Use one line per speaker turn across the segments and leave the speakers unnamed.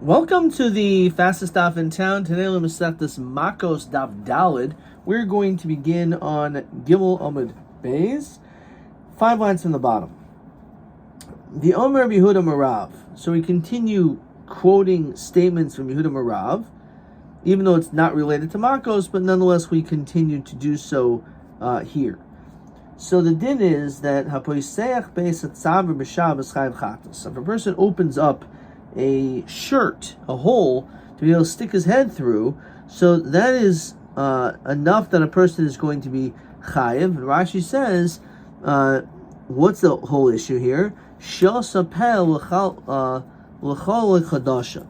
Welcome to the fastest daf in town. Today we're going to start this Makkos daf Dalid. We're going to begin on Gimel Amud Beis, 5 lines from the bottom. The Omer of Yehuda Marav. So we continue quoting statements from Yehuda Marav, even though it's not related to Makkos, but nonetheless we continue to do so here. So the din is that Hapoiseach Beis Atzav B'Shabbos Chayav Chatos. If a person opens up a shirt, a hole, to be able to stick his head through, so that is enough that a person is going to be chayiv. Rashi says, what's the whole issue here?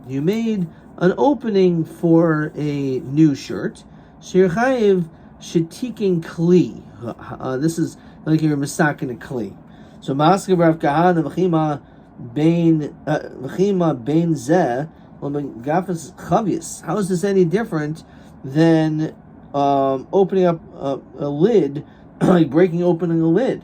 You made an opening for a new shirt, so you're chayiv shetikin kli. This is like you're misakin a kli. So maskav Rav Kahana v'chima Bain zeh gafas chavius. How is this any different than opening up a lid, like opening a lid?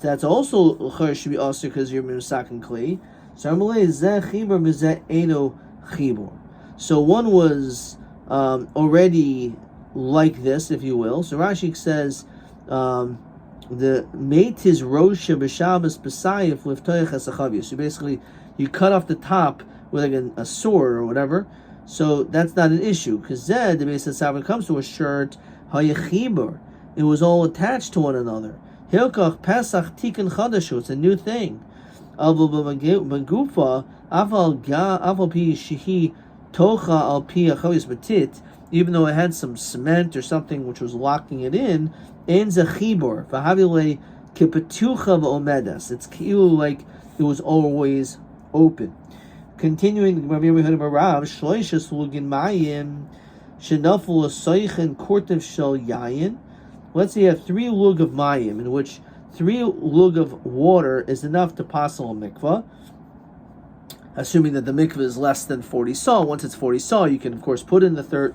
That's also should be also because you're misakin kli. So zeh chibur mizeh eno chibur. So one was already like this, if you will. So Rashi says. The mate is rosha b'shabbos b'sayif liftoyach esachavius. So basically, you cut off the top with like a sword or whatever. So that's not an issue because Zed, the base of when it comes to a shirt, hayachibur, it was all attached to one another. Hilkach pesach tikkun chadashu. It's a new thing. Aval b'magufa aval pi shehi tocha al pi achavius batit. Even though it had some cement or something which was locking it in, it's ki'ilu like it was always open. Continuing, let's say you have 3 lug of mayim, in which 3 lug of water is enough to passel a mikvah, assuming that the mikvah is less than 40 saw. Once it's 40 saw, you can of course put in the 3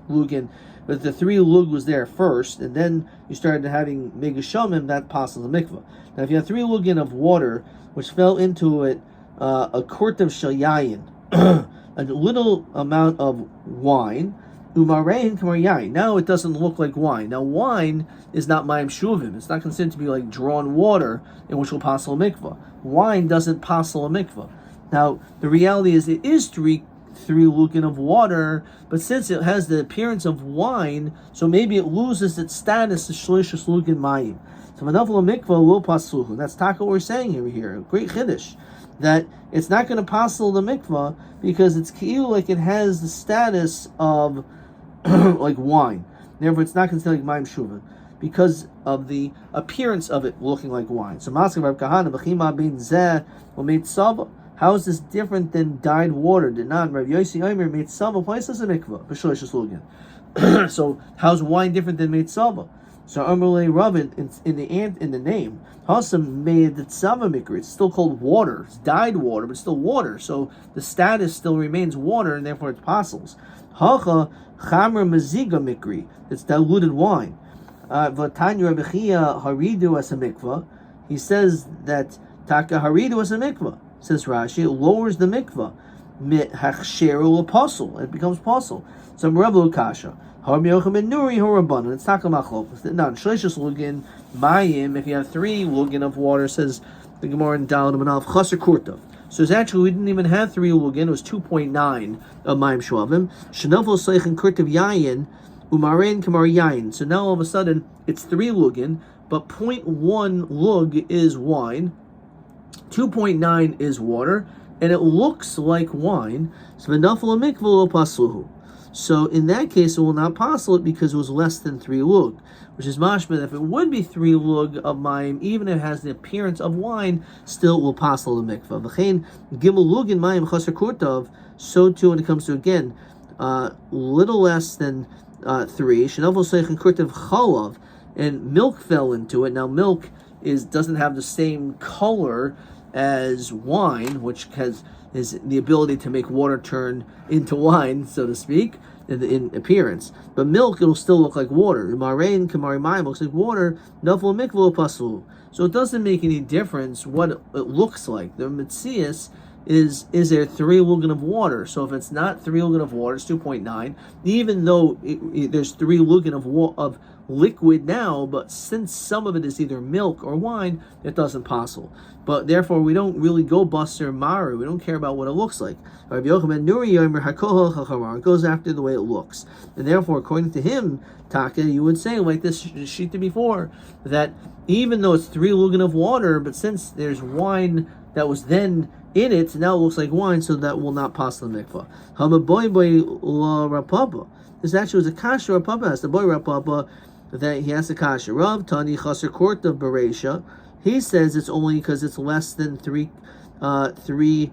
lug in. But the 3 lug was there first, and then you started having megashamim, that passes the mikvah. Now, if you have 3 lugin of water, which fell into it a quart of shayayin, a little amount of wine, umarein kamar yayin. Now it doesn't look like wine. Now wine is not mayim shuvim. It's not considered to be like drawn water in which will passel a mikvah. Wine doesn't passel a mikvah. Now the reality is it is 3 lugin of water, but since it has the appearance of wine, so maybe it loses its status as shlishus lugin mayim. So manafal mikvah will pasluhu. That's taka what we're saying here. Great chiddush, that it's not going to passel the mikvah because it's ki'ilu like it has the status of like wine. Therefore, it's not considered like mayim shuvah because of the appearance of it looking like wine. So maskav Rav Kahana b'chima bin zeh u'meit saba. How is this different than dyed water? Did not Rav Yossi Omer made saba places a mikvah b'shloishes lugin. So how's wine different than made saba? So Amalei Rabbi in the name Hasam made the tzava mikra. It's still called water. It's dyed water, but it's still water. So the status still remains water, and therefore it's passels. Hacha chamra maziga mikri. It's diluted wine. V'tanya Rabbi Chia haridu as a mikvah. He says that taka haridu as a mikvah. Says Rashi, it lowers the mikvah. Hachsheru apostle. It becomes apostle. So Rabbi Kasha. Har Yochim ben Nuri Horabanan. It's taka machlok. Now, shleishus lugin mayim. If you have 3 lugin of water, says the Gemara in Daled Manav chaser kurtav. So it's actually we didn't even have 3 lugin. It was 2.9 of mayim shuavim. Shenafel seichin kurtav yayin umarein kamar yayin. So now all of a sudden it's 3 lugin, but 0.1 lug is wine. 2.9 is water, and it looks like wine. So in that case, it will not passel it because it was less than 3 lug, which is mashma. If it would be 3 lug of mayim, even if it has the appearance of wine, still it will passel the mikvah. V'chein gimel lug in mayim chaser kurtav. So too when it comes to again, little less than 3. Shenavol seichin kurtav chalav, and milk fell into it. Now milk doesn't have the same color as wine, which is the ability to make water turn into wine, so to speak, in appearance. But milk, it'll still look like water. Marain kamari mayim looks like water. Nafal mikvah pasul. So it doesn't make any difference what it looks like. The Metzias is there 3 lugan of water? So if it's not 3 lugan of water, it's 2.9. Even though there's 3 lugan of liquid now, but since some of it is either milk or wine, it doesn't possible. But therefore, we don't really go buster maru. We don't care about what it looks like. It goes after the way it looks, and therefore, according to him, Taka, you would say like this shita before, that even though it's 3 lugan of water, but since there's wine that was then in it, now it looks like wine, so that will not pass the mikvah. This actually was a kasha Rapapa has the boy Rapapa that he has a kasha. Rav Tani Chaser Court of Beresha. He says it's only because it's less than 3 in the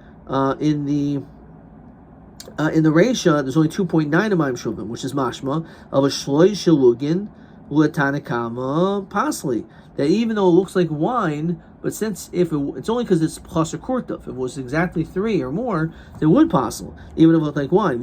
Reisha, there's only 2.9 of Mayim Shuvim, which is mashma of a shloy shalugin l'tanakama pasli. That even though it looks like wine, but since it's only because it's chaser kurtav, if it was exactly 3 or more, it would possible, even if it looked like wine.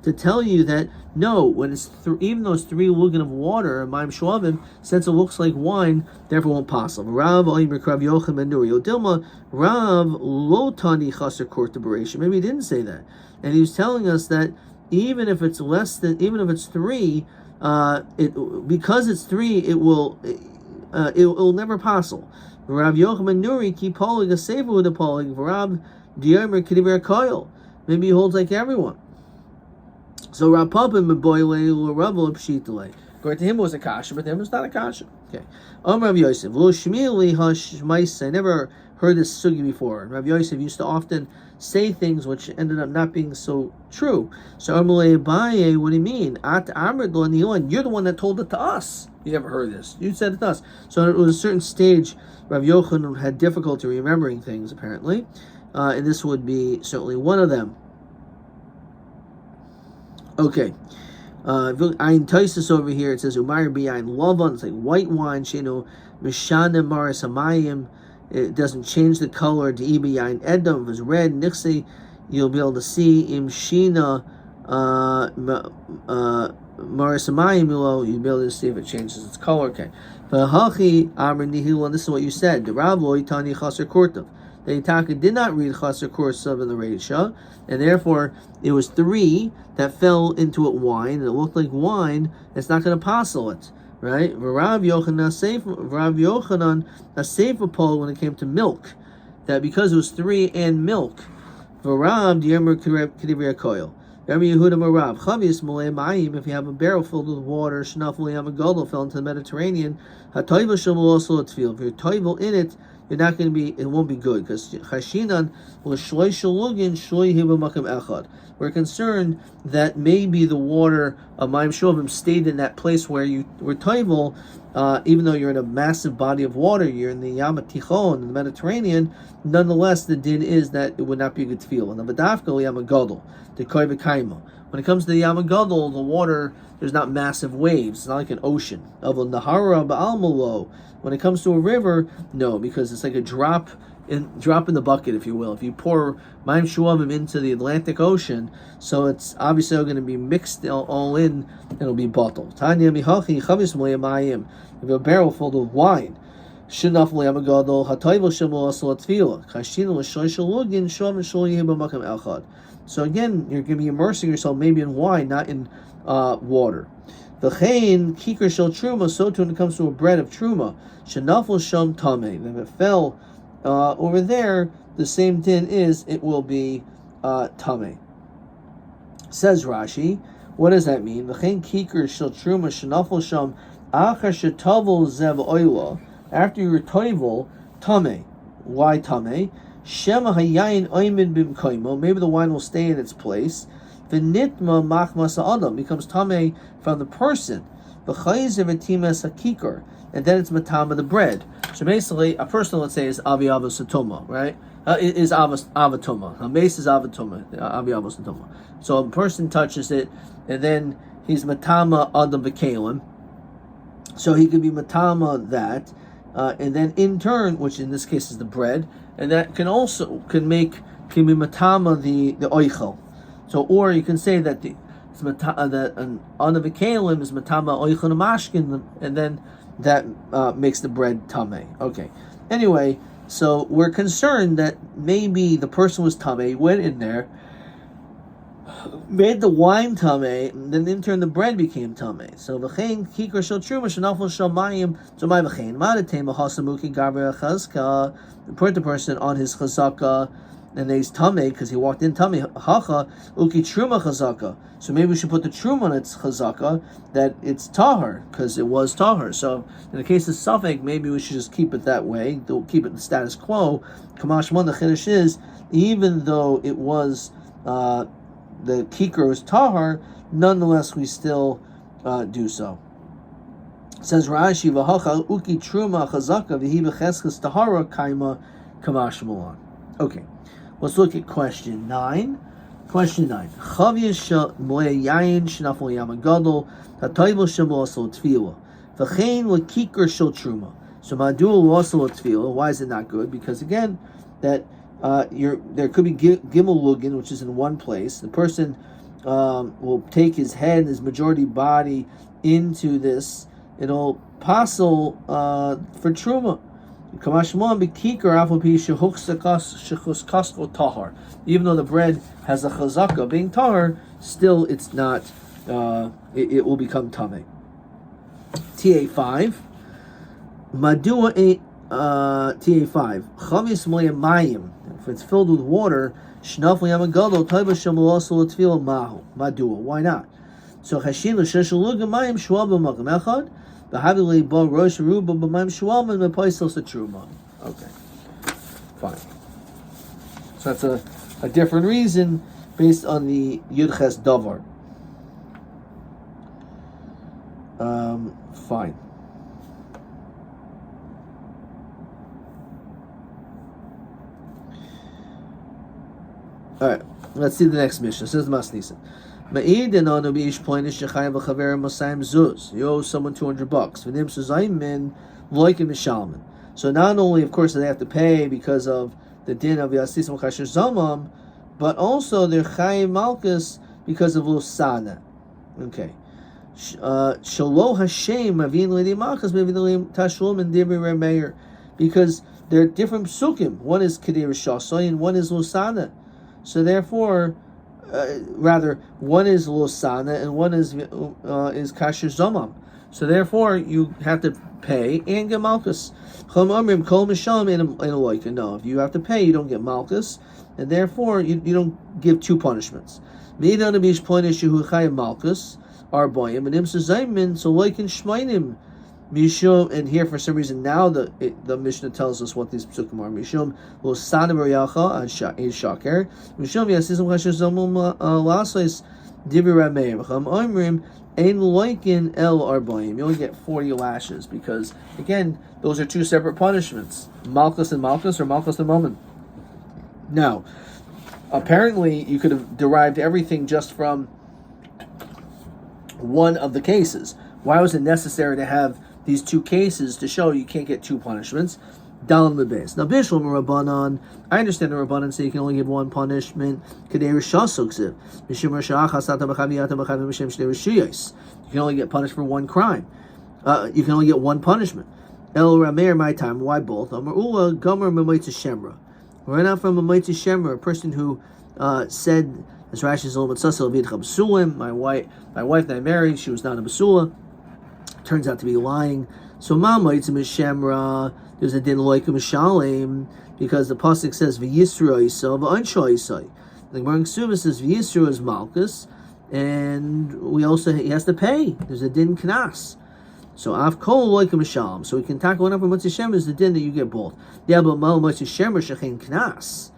To tell you that no, when it's even though it's 3 lugan of water, Mayim Shuavim, since it looks like wine, therefore it won't possible. Rav Dilma Rav Lotani chaser kurtav bereisha. Maybe he didn't say that, and he was telling us that even if it's 3. Because it's 3, it will never passel. Rav Yochanan Nuri ki polig a sefer with a polig. Rav Diyomer Kediver Koil. Maybe he holds like everyone. So Rav Papa Meboyle Rav Pshitale. According to him, it was a kasha, but to him, it's not a kasha. Okay. Rav Yosef Lo Shmili Hashmais. I never heard this sugi before. Rav Yosef used to often say things which ended up not being so true. So Amalei Abaye, what do you mean? At Amr you're the one that told it to us. You never heard this. You said it to us. So at a certain stage, Rav Yochanan had difficulty remembering things, apparently. And this would be certainly one of them. Okay. Ein Taisus over here, it says Umayr Biyain Lavan, it's like white wine, Shino Mishana Maris Hamayim. It doesn't change the color to Ibiyain Edom. If it's red, Nixi, you'll be able to see Im Shina Maris Hamayim, you'll be able to see if it changes its color. Okay. V'hachi Amr Nihil, and this is what you said. The Rav Lo Itani Chaser Kurtav. The Itaka did not read Chaser Kurtav in the Reisha, and therefore it was 3 that fell into it wine, and it looked like wine. It's not going to passel it, right? Rav Yochanan a sefer poll when it came to milk, that because it was 3 and milk. V'Rav Diyomer Kediver Koil. Rabbi Yehuda Marav Chavis Malay Mayim. If you have a barrel filled with water, Shnafli Amagodol fell into the Mediterranean. Hatoivel Shemol also Tfil. If you're toivel in it, you're not going to be. It won't be good because Chashinan l'shloi shalugin shloi hiba makam echad. We're concerned that maybe the water of Mayim Shovim stayed in that place where you were toivel, even though you're in a massive body of water, you're in the Yam Tichon, in the Mediterranean. Nonetheless, the din is that it would not be a good tefillah. And the Badafka Yam Gadol, the Koiva Kaima. When it comes to the Yam Gadol, the water, there's not massive waves. It's not like an ocean. Of a Nahara Ba'almalo. When it comes to a river, no, because it's like a drop in the bucket, if you will. If you pour Mayim Shuavim into the Atlantic Ocean, so it's obviously going to be mixed all in, and it'll be bottled. Tanya mihachi chavis mayim. If a barrel full of wine, shenaf le'amagadol hatayvel shemo asal tefila kashin l'shoy shalugin shom shloyim b'makam elchad. So again, you're going to be immersing yourself maybe in wine, not in water. V'chein kikar shel truma. So too when it comes to a bread of truma, shenafel shom tamei. If it fell over there, the same din is it will be tamei. Says Rashi, what does that mean? V'chein kikar shel truma shenafel shom achar shetavel zev oila. After you were toivel tamei. Why tamei? Shema hayayin oimin bimkoimo. Maybe the wine will stay in its place. V'nitma machmas adam becomes tamei from the person. V'chayiz v'timas hakikar, and then it's matama the bread. So basically, a person, let's say, is avi avos satoma, right? Is avatoma. A mace is avatoma. Avi avos satoma. So a person touches it, and then he's matama adam v'kalim. So he could be matama that, and then in turn, which in this case is the bread, and that can be matama the oichel. So, or you can say that an anavikalim is matama oichel mashkin, and then that makes the bread tamei. Okay. Anyway, So we're concerned that maybe the person was tamei, went in there, made the wine tamei, and then in turn the bread became tamei. So v'chein kikar shel truma shenafel shel mayim zomai v'chein madatei mahasamuki gaber chazka. Put the person on his chazaka, and he's tamei because he walked in tamei. Hacha uki truma chazaka. So maybe we should put the truma on its chazaka that it's tahar because it was tahar. So in the case of safek, maybe we should just keep it that way. Keep it in the status quo. Kamashman, the chiddush is even though it was the kikar was tahar, nonetheless we still do so. It says Rashi v'hacha uki truma chazaka v'hi b'cheskes tahara kaima kamashmalan. Okay, let's look at question 9. Question 9. Chavya shel moya yayin shenafol yam gadol hatoivel shel also tefillah v'chein lekikar shel truma. So madul also tefillah. Why is it not good? Because again, that there could be gimel lugin, which is in one place. The person will take his head and his majority body into this. It'll passel for truma. Even though the bread has a chazaka being tahar, still it's not. It will become tamei. TA5. Madua TA5. Chavis moya mayim. If it's filled with water, shnaf yamagadol taiba shemalosol tefillah mahu. Madua. Why not? So hashin l'sheshel luga mayim shual b'makam echad. Okay, fine. So that's a different reason based on the Yudches Davar. Fine. All right, let's see the next mission. It says Masnisan. You owe someone $200. So not only, of course, they have to pay because of the din of Yasis Kasher Zamam, but also they're Chayim Malkus because of Lusana. Okay. Shalo Hashem Avin Lady Malkus Mavilim Tashlum and Dibri Remeir, because they're different psukim. One is Kedir Shasai and one is Lusana. So therefore, one is Losana and one is Kasher Zomam. So therefore, you have to pay and get Malkus. No, if you have to pay, you don't get Malkus, and therefore you don't give two punishments. Malkus are boyim and imsa zaymin so like in shmainim. Mishum, and here for some reason now the Mishnah tells us what these psukim are. Mishum Losana B'Yacha and Shaker. Mishum Yasizim Kasher Zomam Lasais Dibri Rameim. Cham Oimrim Ein Loikin El Arbaim. You only get 40 lashes because again those are two separate punishments. Malchus and Malchus or Malchus and Momen. Now, apparently you could have derived everything just from one of the cases. Why was it necessary to have these two cases to show you can't get two punishments? Down the base. Now, Bishlam Rabbanan, I understand the Rabbanan say you can only give one punishment. You can only get punished for one crime. You can only get one punishment. El Rameir, my time. Why both? Amar Ula Gomer Mamaita Shemra. We're not from Mamaita Shemra, a person who said, as Rashi is a little bit sussel, Basulim, my wife that I married, she was not a Basula. Turns out to be lying. So Mamaita Shemra. There's a din like Mishalim because the pasuk says v'yisra isa v'ansha isa. The Gemara Ksubah says v'yisra is Malkus, and he has to pay. There's a din knas. So af kol like Mishalim. So we can tackle one up from Mitzvah Shem is the din that you get both. Yeah, but mal Mitzvah Shem shechein knas.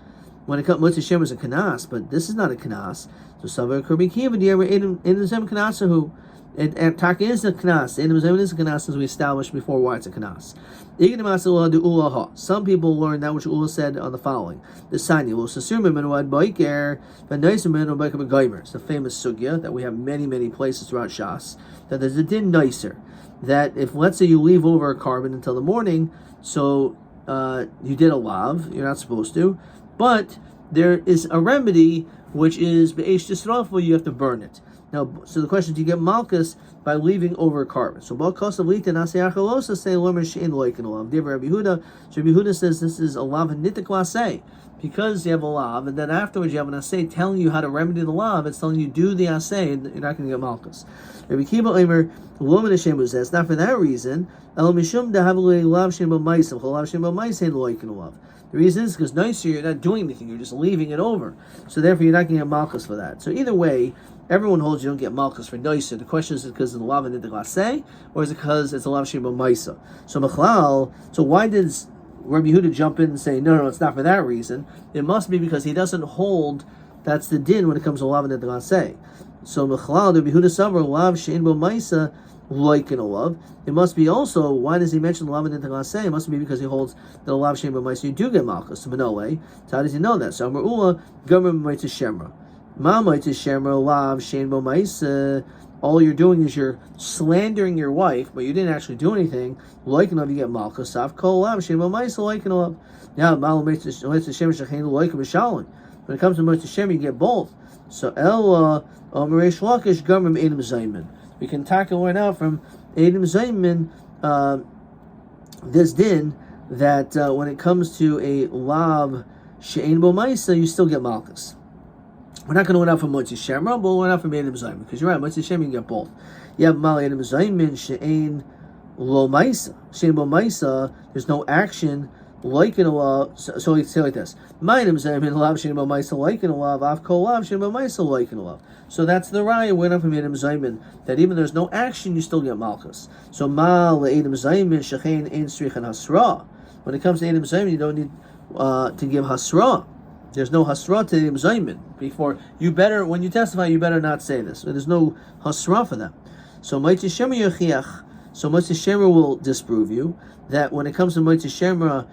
When it comes Mitzvah Shem is a knas, but this is not a knas. So Savar Kirby Kiva Dier in the same knasahu. And Taka is a knas, and it is a knas as we established before why it's a knas. Some people learn that which Ula said on the following: the Sanya will it's the famous sugya that we have many places throughout Shas. That there's a din nicer that if let's say you leave over a carbon until the morning, so you did a lav, you're not supposed to, but there is a remedy which is be'esh tisrafah, you have to burn it. Now, so the question is, do you get malchus by leaving over a carbon? So Balkos of Lita Nasiachalosa say Lomer Shein Loikin Olav. Div Rabbi Huda. So Rabbi Huda says this is a lav nitik lasei. Because you have a lav, and then afterwards you have an assay telling you how to remedy the lav, it's telling you do the assay, and you're not going to get malchus. Rabbi Kiva Omer, Loman Hashem was that's not for that reason. El Mishum Dahavle Lav Shem B'Maisim, Cholav Shem B'Maisim Loikin Olav. The reason is because nicer, you're not doing anything, you're just leaving it over. So therefore you're not going to get malchus for that. So either way, everyone holds you don't get malchus for nicer. The question is because of the lav and the glase, or is it because it's a lav shem b'maisa? So Machlal, so why did Rabbi Yehuda jump in and say, no, it's not for that reason? It must be because he doesn't hold that's the din when it comes to lav and the glase. So Machlal, Rabbi Yehuda Savar, lav shein b'maisa, like in a love. It must be also, why does he mention the lav and the glase? It must be because he holds that the lav shein b'maisa, you do get malchus. So no way. So how does he know that? So Amar Ula, Gomer b'maisa shemra. All you're doing is you're slandering your wife, but you didn't actually do anything. Like enough, you get malchus. Now, when it comes to Motzei Shem, you get both. So we can tackle right now from Edim Zayman this din that when it comes to a lav she'ein bo ma'isa, you still get malchus. We're not going to win out from Motzei Shemra, but we'll win out from Edim Zayman, because you're right, Motzei Shem you can get both. You have Mal Edim Zayman she'ein lo ma'isa. She'ein bo ma'isa, there's no action like in a law. So we say like this: My Edim Zayman lav she'ein bo ma'isa like in a law, av kol lav she'ein bo ma'isa like in a law. So that's the raya went up from Edim Zayman, that even there's no action, you still get malchus. So Mal Edim Zayman she'ein ein strichen hasra. When it comes to Edim Zayman, you don't need to give hasra. There's no hasra to Edim Zayman. Before you better, when you testify, you better not say this. There's no hasra for them. So Motzei Shemra yochiach. So Motzei Shemra will disprove you that when it comes to Motzei Shemra,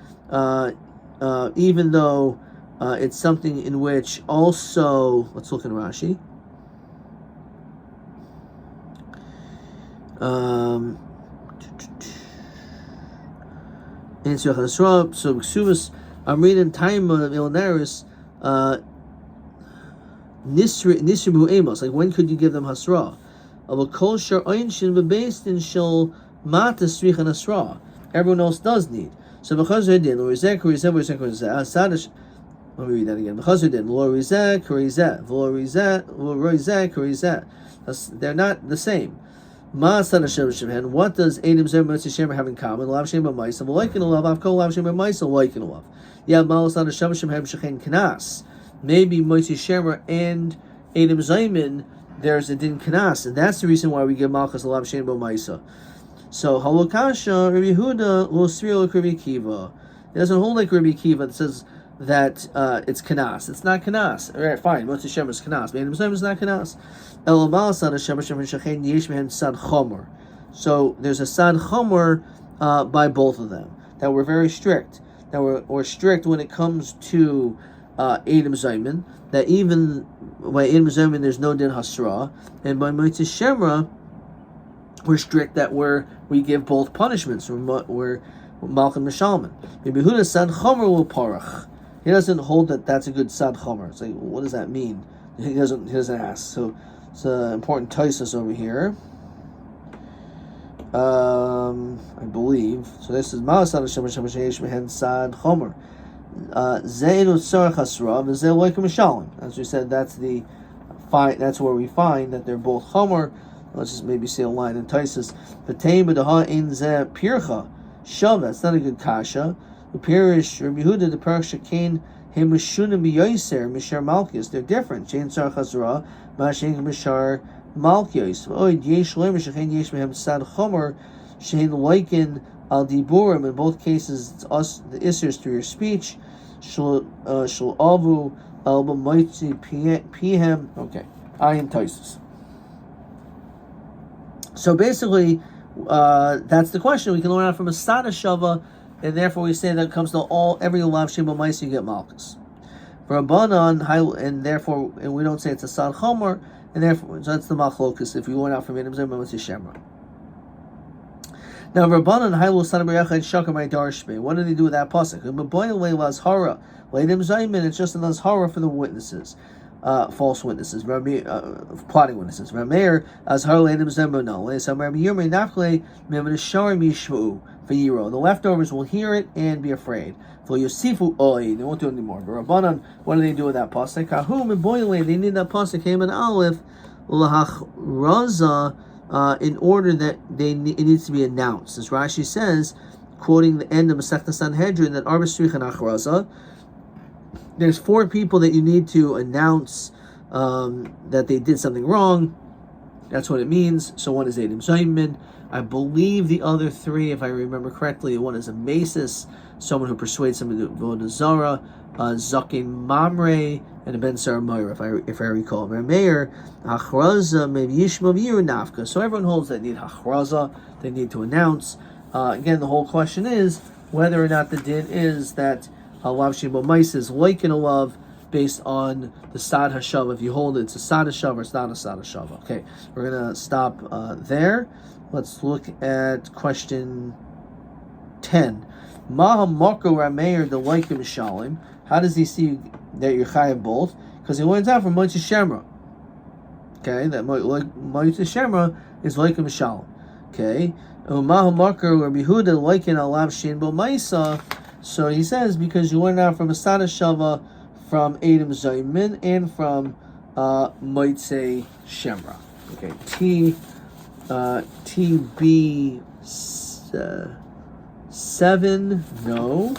even though it's something in which also, let's look in Rashi. So Ksuvas, I'm reading time of Ilnaris, Nisribu Amos, like when could you give them Hasra? Of a kol shar einshin b'beistin shel mata strichen Hasra. Everyone else does need. So b'chazar din, lo rizeh, kurizeh, asadish. Let me read that again. B'chazar din, lo rizeh, kurizeh, lo rizeh, kurizeh. They're not the same. Ma asadish shemhen. What does Edim Zayman Motzei Shemra have in common? Lav shem b'maisa, v'loikin olav, av kol lav shem b'maisa, loikin olav. Yeah, ma asadish shemhem shechen knas. Maybe Motzei Shemra and Edim Zayman, there's a din knas, and that's the reason why we give malchus lav shein bo ma'isa. So halokasha Rabbi Yehuda lo sri like Rabbi Kiva. It doesn't hold like Rabbi Kiva that says that it's knas. It's not knas. All right, fine. Motzei Shemra is knas, but Edim Zayman is not knas. El mal sad Hashem shechen yesh mehem sad chomer. So there's a sad chomer by both of them that we're very strict. That we're strict when it comes to Edim Zayman, that even by Edim Zayman there's no din hasra, and by Motzei Shemra we're strict that we give both punishments. We're Malchim Mishalman. Maybe Yehuda sad chomer will parach. He doesn't hold that that's a good sad chomer. It's like, what does that mean? He doesn't ask. So it's an important taisus over here. I believe. So this is Ma'asad Hashem Hashem Sheyesh Mehen Sad Chomer. Zeinu Tzarech Hasra v'Zeh Loikim Mishalim. As we said, that's where we find that they're both Chomer. Let's just maybe say a line in Taisus. V'teim b'daha in Zeh Pircha Shav. That's not a good kasha. The Pirish Rabbi Yehuda the Parach Shekain Him Mishunim B'Yoser Mishar Malchus. They're different. Shein Tzarech Hasra Ma'ashen Mishar Malchus. Oid Yesh Lemer Shechein Yesh Mehem Sad Chomer Shein Loikin Al Diburim. In both cases, it's us the Isers through your speech. Shul Avu Al B'Moitzi Pihem. Okay, I am Taisus. So basically, that's the question. We can learn out from a Sada Shava, and therefore we say that it comes to every Lav Shem B'Maisa you get Malchus. For a Banan, and we don't say it's a Sad Chomer, and therefore so that's the Machlokus if we went out from Edim Zayman Motzei Shemra. Now Rabbanan Hailu Sada B'Yachad Shakamai Darshbe. What did he do with that pasuk? B'Boyin Leila Azhara. Edim Zayman, it's just an Azhara for the witnesses. false witnesses, plotting witnesses. Rameir as harlenim zemronale. Some Rabbi Yomi nafle memenasharim yishvu v'yiro. The leftovers will hear it and be afraid. For Yosifu oy, they won't do it anymore. But Rabbanan, what do they do with that pasuk? Kahum and boile, they need that pasuk came in Aleph lahachraza, in order that it needs to be announced. As Rashi says, quoting the end of Masechta Sanhedrin, that Arba Stricha Nachraza, there's 4 people that you need to announce that they did something wrong. That's what it means. So one is Eidim Zaymin. I believe the other 3, if I remember correctly, one is a Masis, someone who persuades someone to go to Zara, Zakin Mamre, and a Ben Sarah Moira, if I recall. Rameir, Hachraza, maybe Yishma V'Yiru Nafka. So everyone holds that need Hachraza, they need to announce. Again, the whole question is whether or not the din is that Lav Shimbo Mais is like in a love based on the Sad Hashava. If you hold it, it's a Sad Hashava or it's not a Sad Hashava. Okay, we're going to stop there. Let's look at question 10. Maha Moko Rameir the Laikim Shalim. How does he see that you're chayav both? Because he learns out from Moitzi Shemra. Okay, that Moitzi Shemra is Laikim Shalim. Okay, Maha Moko Rabbi Huda Laikin Alav Shinbo Maisa. So he says because you learn out from a Sada Shava, from Eidim Zaymin, and from Moitzi Shemra. Okay, TB 7, no.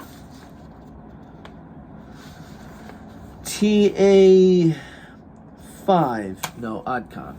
TA 5, no. Adkan.